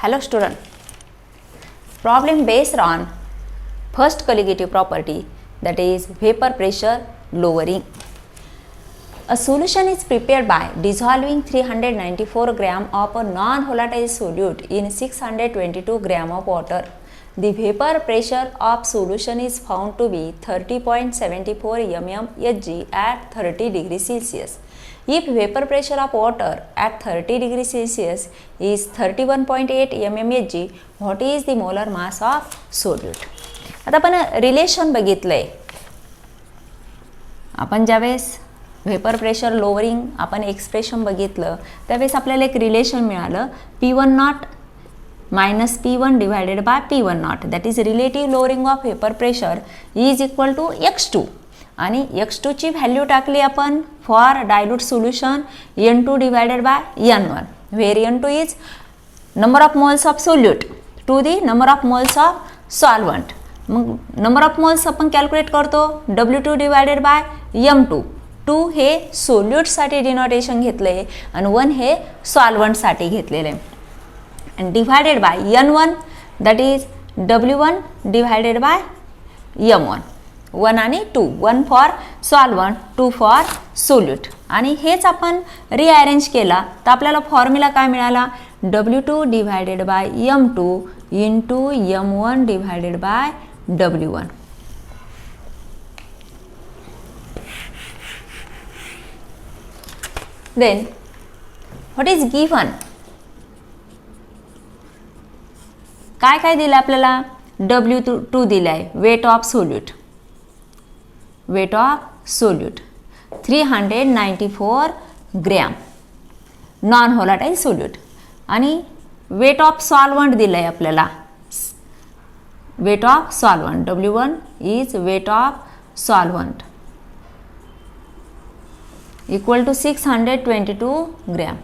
Hello student. Problem based on first colligative property, that is vapor pressure lowering. A solution is prepared by dissolving 394 gram of a non-volatile solute in 622 gram of water. The vapor pressure of solution is found to be 30.74 mmHg at 30 degrees Celsius. If vapor pressure of water at 30 degrees Celsius is 31.8 mmHg, what is the molar mass of solute? आता आपण relation बघितलंय. आपण ज्यावेळेस vapour pressure lowering आपण expression बघितलं त्यावेळेस आपल्याला एक रिलेशन मिळालं P1 naught minus P1 divided by P1 naught, that is relative lowering of vapour pressure is equal to x2. आणि x2 ची व्हॅल्यू टाकली आपण for dilute solution n2 divided by n1, where n2 is number of moles of solute to the number of moles of solvent. मग number of moles आपण calculate करतो W2 divided by m2. 2 हे सोल्यूटसाठी denotation घेतले आणि 1 हे सॉल्वंटसाठी घेतलेले आहे. and divided by n1, that is W1 divided by m1. 1 आणि 2, 1 for solvent, 2 for solute. आणि हेच आपण रिअरेंज केला तर आपल्याला फॉर्म्युला काय मिळाला, W2 divided by m2 into m1 divided by W1. Then what is given? काय काय दिलं आपल्याला, W2 दिलाय, weight of solute, weight of solute 394 gram non volatile solute. आणि वेट ऑफ सॉल्वंट दिलाय आपल्याला, weight of solvent W1 is weight of solvent equal to 622 gram.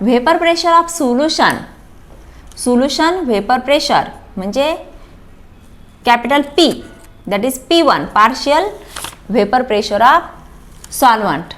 Vapour pressure of solution, solution vapour pressure म्हणजे capital P, that is P1 partial vapour pressure of solvent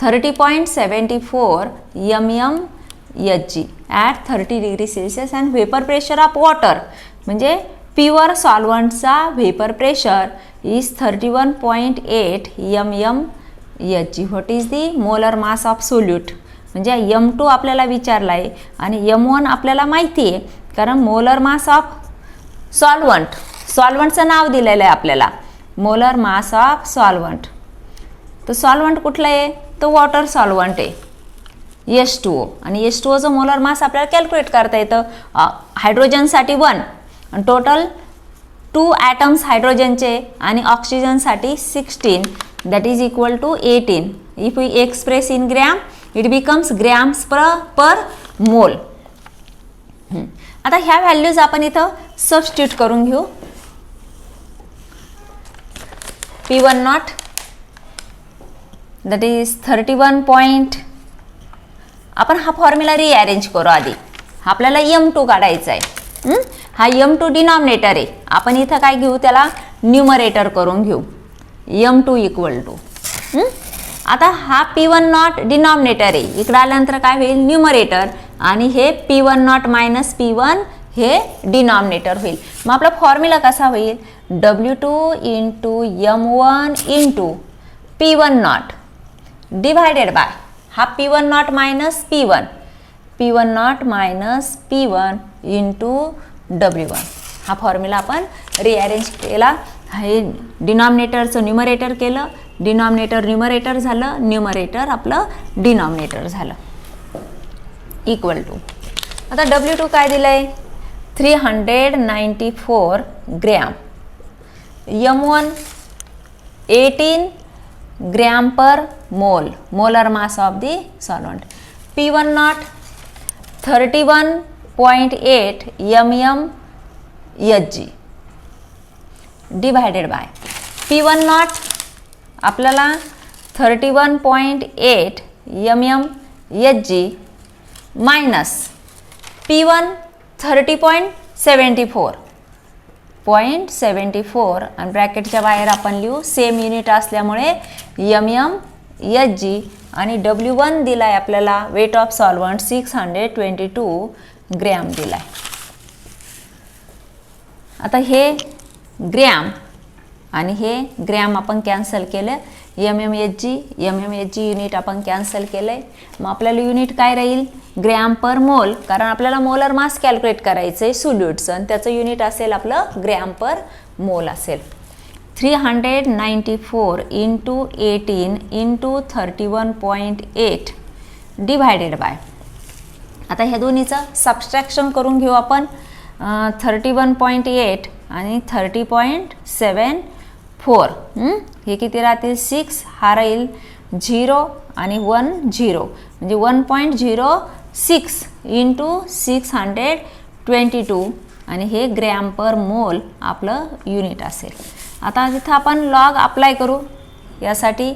30.74 mmHg at 30 degree Celsius. And vapour pressure of water म्हणजे pure सॉल्वंटचा vapour pressure is 31.8 mmHg. What is the molar mass of solute, म्हणजे m2 आपल्याला विचारला आहे आणि m1 आपल्याला माहिती आहे कारण मोलर मास ऑफ सॉल्वंट, सॉल्वंटचं नाव दिलेलं आहे आपल्याला, मोलर मास ऑफ सॉल्वंट. तर सॉल्वंट कुठलं आहे, तो वॉटर सॉल्वंट आहे H2O. आणि H2Oचं मोलर मास आपल्याला कॅल्क्युलेट करता येतं. हायड्रोजनसाठी 1 आणि टोटल 2 ॲटम्स हायड्रोजनचे आणि ऑक्सिजनसाठी 16, that is equal to 18. If we express in gram it becomes grams per mole. आता ह्या व्हॅल्यूज आपण इथं सबस्टिट्यूट करून घेऊ. P1 naught that is 31. आपण हा फॉर्म्युला रिअरेंज करू आधी. आपल्याला m2 काढायचा आहे. हा m2 डिनॉमिनेटर आहे, आपण इथं काय घेऊ, त्याला न्यूमरेटर करून घेऊ m2 इक्वल टू. आता हा P1 नॉट डिनॉमिनेटर आहे, इकडे आल्यानंतर काय होईल न्यूमरेटर, आणि हे P1 नॉट मायनस P1 हे डिनॉमिनेटर होईल. मग आपला फॉर्म्युला कसा होईल, W2 into m1 into P1 not divided by हा P1 naught minus P1, P1 naught minus P1 into W1. हा फॉर्म्युला आपण रिअरेंज केला. हे डिनॉमिनेटरचं न्यूमरेटर केलं, डिनॉमिनेटर न्यूमरेटर झालं, न्यूमरेटर आपलं डिनॉमिनेटर झालं इक्वल टू. आता W2 काय दिलंय 394 ग्रॅम, m1 18 ग्रॅम पर मोल, molar mass of the solvent. P1 not 31.8 mmHg divided by P1 not आपल्याला 31.8 mmHg मायनस P1 30.74 आणि ब्रॅकेटच्या बाहेर आपण लिहू, सेम युनिट असल्यामुळे mmHg आणि W1 दिलाय आपल्याला वेट ऑफ सॉल्वंट 622 ग्रॅम दिलाय. आता हे ग्रॅम आणि हे ग्रॅम आपण कॅन्सल केलं. MMHg युनिट आपण कॅन्सल केलंय. मग आपल्याला युनिट काय राहील? ग्रॅम पर मोल, कारण आपल्याला मोलर मास कॅल्क्युलेट करायचं आहे सोल्यूटचं आणि त्याचं युनिट असेल आपलं ग्रॅम पर मोल असेल. 394 इंटू 18 इंटू 31.8 डिवायडेड बाय, आता ह्या दोन्हीचं सबस्ट्रॅक्शन करून घेऊ आपण. 31.8 आणि 30.74, हे किती राहतील? 6, हा राहील 0 आणि 1 0, म्हणजे 1.06 इंटू 622 आणि हे ग्रॅम पर मोल आपलं युनिट असेल. आता तिथं आपण लॉग अप्लाय करू. यासाठी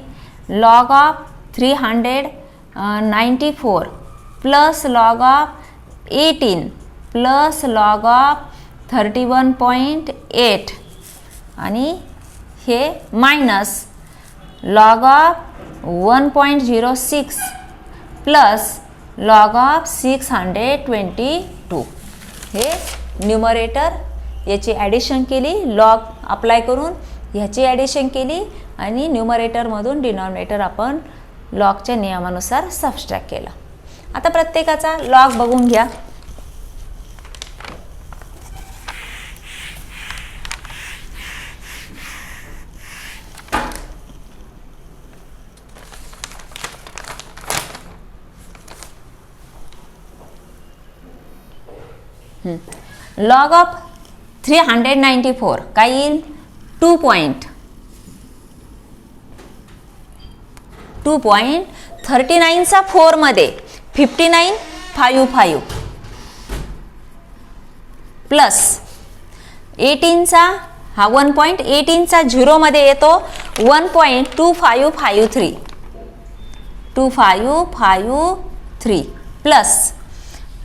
log of 394 plus log of 18 plus log of 31.8 आणि हे minus log of 1.06 plus log of 622. हे न्यूमरेटर याची ॲडिशन केली, लॉग अप्लाय करून ह्याची ॲडिशन केली आणि न्यूमरेटरमधून डिनॉमिनेटर आपण लॉगच्या नियमानुसार सबस्ट्रॅक्ट केला. आता प्रत्येकाचा लॉग बघून घ्या. लॉग ऑफ 394 काय येईल? 2.39चा 4 मध्ये 5955 प्लस 18चा हा 1.18चा 0 मध्ये येतो 1.2553 प्लस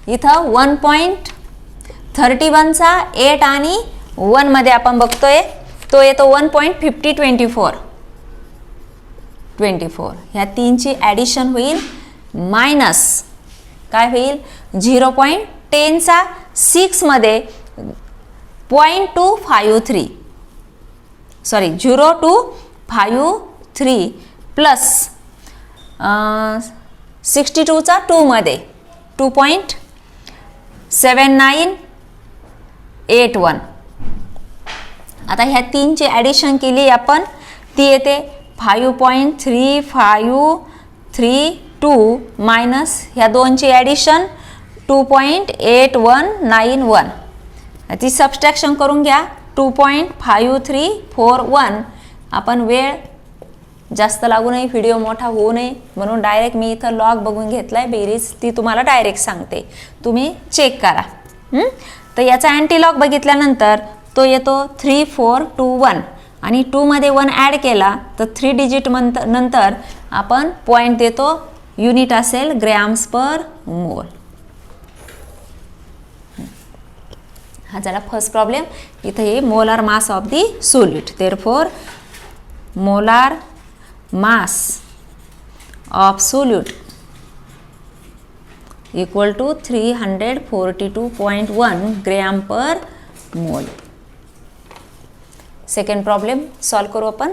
इथं 1.31चा 8 आणि 1 मध्ये आपण बघतोय तो येतो 1.5024. ह्या तीनची ॲडिशन होईल मायनस काय होईल? 0.10चा 6 मध्ये 0.253 प्लस 62चा 2 मध्ये 2.7981. आता ह्या तीनची ॲडिशन केली आपण, ती येते 5.3532 मायनस ह्या दोनची ॲडिशन 2.8191. ती सबस्ट्रॅक्शन करून घ्या. 2.5341. आपण वेळ जास्त लागू नये, व्हिडिओ मोठा होऊ नये म्हणून डायरेक्ट मी इथं लॉग बघून घेतलाय. बेरीज ती तुम्हाला डायरेक्ट सांगते, तुम्ही चेक करा. तर याचा अँटीलॉग बघितल्यानंतर तो येतो 3421 आणि 2 मध्ये 1 ॲड केला तर 3 डिजिट नंतर आपण पॉईंट देतो. युनिट असेल ग्रॅम्स पर मोल. हा झाला फर्स्ट प्रॉब्लेम. इथे हे molar mass of the solute. Therefore molar mass of solute equal to 342.1 gram per mole. Second problem solve करू आपण.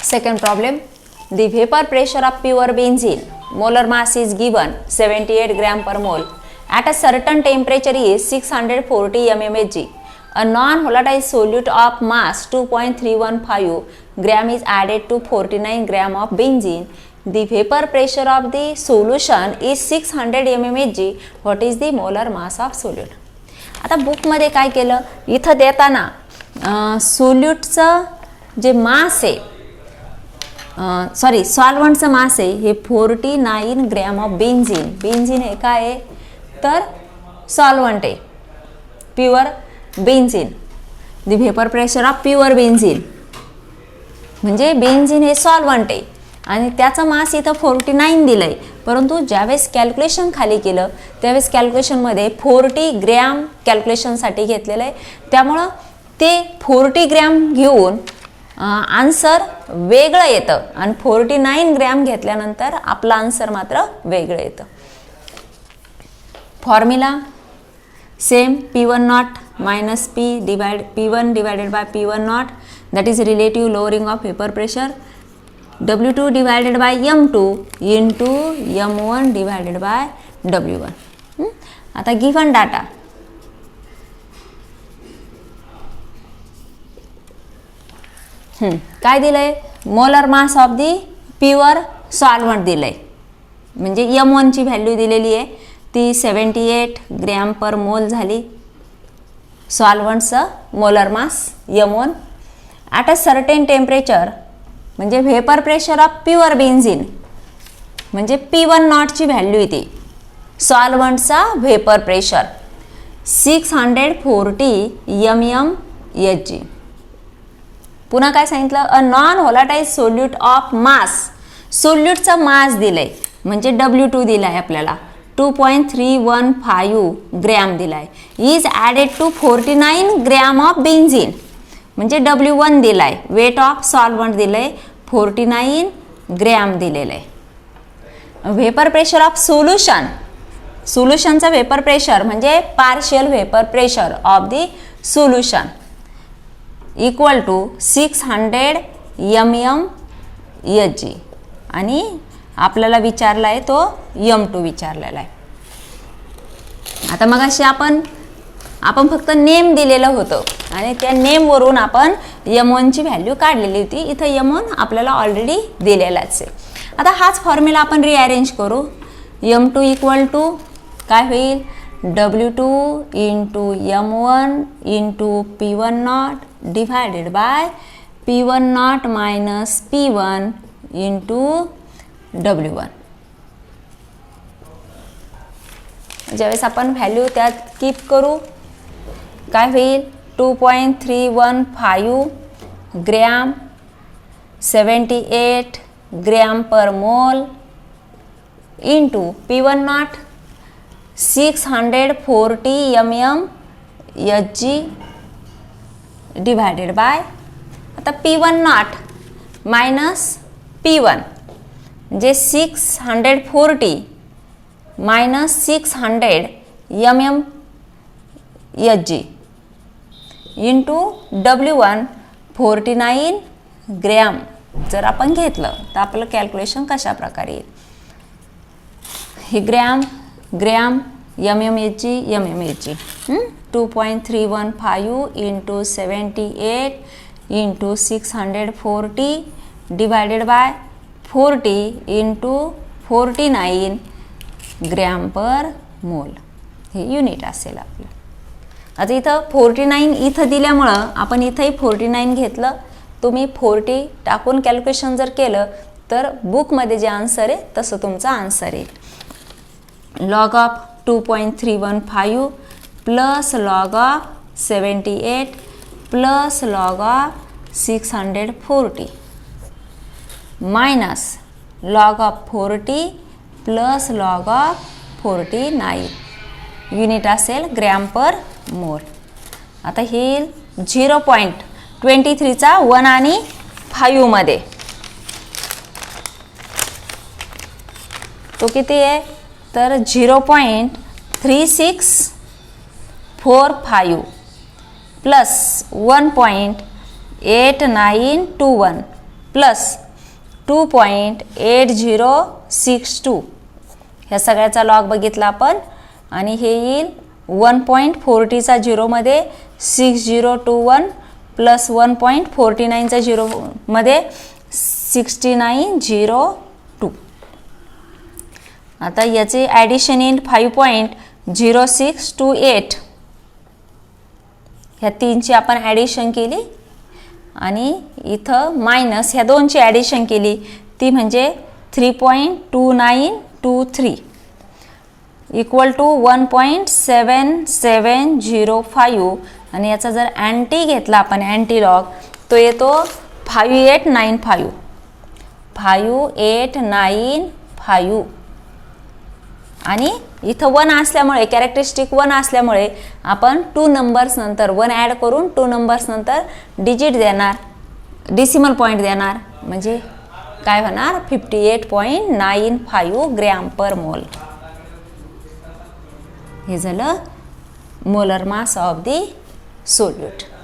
Second problem, the vapor pressure of pure benzene, molar mass is given 78 gram per mole at a certain temperature is 640 mmHg. A non-volatile solute of mass 2.315 gram is added to 49 gram of benzene. The vapor pressure of the solution is 600 mmHg. What is the molar mass of solute? आता बुकमध्ये काय केलं, इथं देताना सोल्यूटचं जे मास आहे, sorry सॉल्वंटचं मास आहे हे 49 ग्रॅम ऑफ बेन्झीन. बेन्झीन हे काय आहे तर सॉल्वंट आहे, pure benzene. The vapour pressure of pure benzene म्हणजे बेन्झीन हे सॉल्वंट आहे आणि त्याचं मास इथं 49 दिलंय. परंतु ज्यावेळेस कॅल्क्युलेशन खाली केलं त्यावेळेस कॅल्क्युलेशनमध्ये 40 ग्रॅम कॅल्क्युलेशनसाठी घेतलेलं आहे. त्यामुळं ते 40 ग्रॅम घेऊन आन्सर वेगळं येतं आणि 49 ग्रॅम घेतल्यानंतर आपलं आन्सर मात्र वेगळं येतं. Formula same P1 naught minus P1 divided by P1 naught that is relative lowering of vapour pressure W2 divided by M2 into M1 divided by W1. आता गिव्हन डाटा काय दिलंय molar mass of the pure solvent दिलंय म्हणजे M1 ची value दिलेली आहे ती 78 gram per mole झाली. सॉल्व्हंटचं molar mass M1 at a certain temperature म्हणजे vapour pressure of pure benzene म्हणजे P1 नॉटची व्हॅल्यू येते. सॉल्व्हंटचा व्हेपर प्रेशर 640 mmHg. पुन्हा काय सांगितलं a non volatile solute of mass. सोल्यूटचा मास दिलाय म्हणजे W2 दिलाय आपल्याला 2.315 ग्रॅम दिलाय is added to 49 gram of benzene म्हणजे W1 दिलाय. वेट ऑफ सॉल्व्हंट दिलंय 49 ग्रॅम दिलेलं आहे. व्हेपर प्रेशर ऑफ सोल्युशन सोल्युशनचा व्हेपर प्रेशर म्हणजे partial vapour pressure of the solution equal to 600 mmHg आणि आपल्याला विचारला आहे तो M2 विचारलेला आहे. आता मग अशी आपण फक्त नेम दिलेलं होतं आणि त्या नेमवरून आपण M1 ची व्हॅल्यू काढलेली होती. इथं M1 आपल्याला ऑलरेडी दिलेलाच आहे. आता हाच फॉर्म्युला आपण रिअरेंज करू. M2 इक्वल टू काय होईल W2 into M1 into P1 not divided by P1 naught minus P1 into W1. ज्यावेळेस आपण व्हॅल्यू त्यात कीप करू काय होईल 2.315 gram 78 gram per mole into P1 not 640 mmHg divided by आता P1 नॉट मायनस P1 म्हणजे 640 minus 600 mmHg into W1 49 gram जर आपण घेतलं तर आपलं कॅल्क्युलेशन कशा प्रकारे येईल. हे gram mmHg 2.315 into 78 into 640 divided by 40 into 49 gram per मोल हे युनिट असेल आपलं. आता इथं 49 इथं दिल्यामुळं आपण इथंही 49 घेतलं. तुम्ही 40 टाकून कॅल्क्युलेशन जर केलं तर बुकमध्ये जे आन्सर आहे तसं तुमचा आन्सर येईल. Log of 2.315 plus log of 78 plus log of 640 minus log of 40 plus log of 49 unit असेल ग्रॅम पर मोल. आता हे 0.23चा 1 आणि 5 मध्ये तो किती आहे तर 0.3645 प्लस 1.8921 प्लस 2.8062 ह्या सगळ्याचा लॉग बघितला आपण आणि हे येईल 1.40चा 0 मध्ये 6021 प्लस 1.49चा 0 मध्ये 6902. आता याचे ॲडिशन इन 5.0628 ह्या तीनची आपण ॲडिशन केली आणि इथं मायनस ह्या दोनची ॲडिशन केली ती म्हणजे 3.2923 इक्वल टू 1.7705 आणि याचा जर अँटी घेतला आपण अँटी लॉग तो येतो 5895 आणि इथं 1 असल्यामुळे कॅरेक्टरिस्टिक 1 असल्यामुळे आपण 2 नंबर्स नंतर 1 ॲड करून 2 नंबर्स नंतर डिजिट देणार डेसिमल पॉईंट देणार म्हणजे काय होणार 58.95 ग्रॅम पर मोल. हे झालं molar mass of the solute.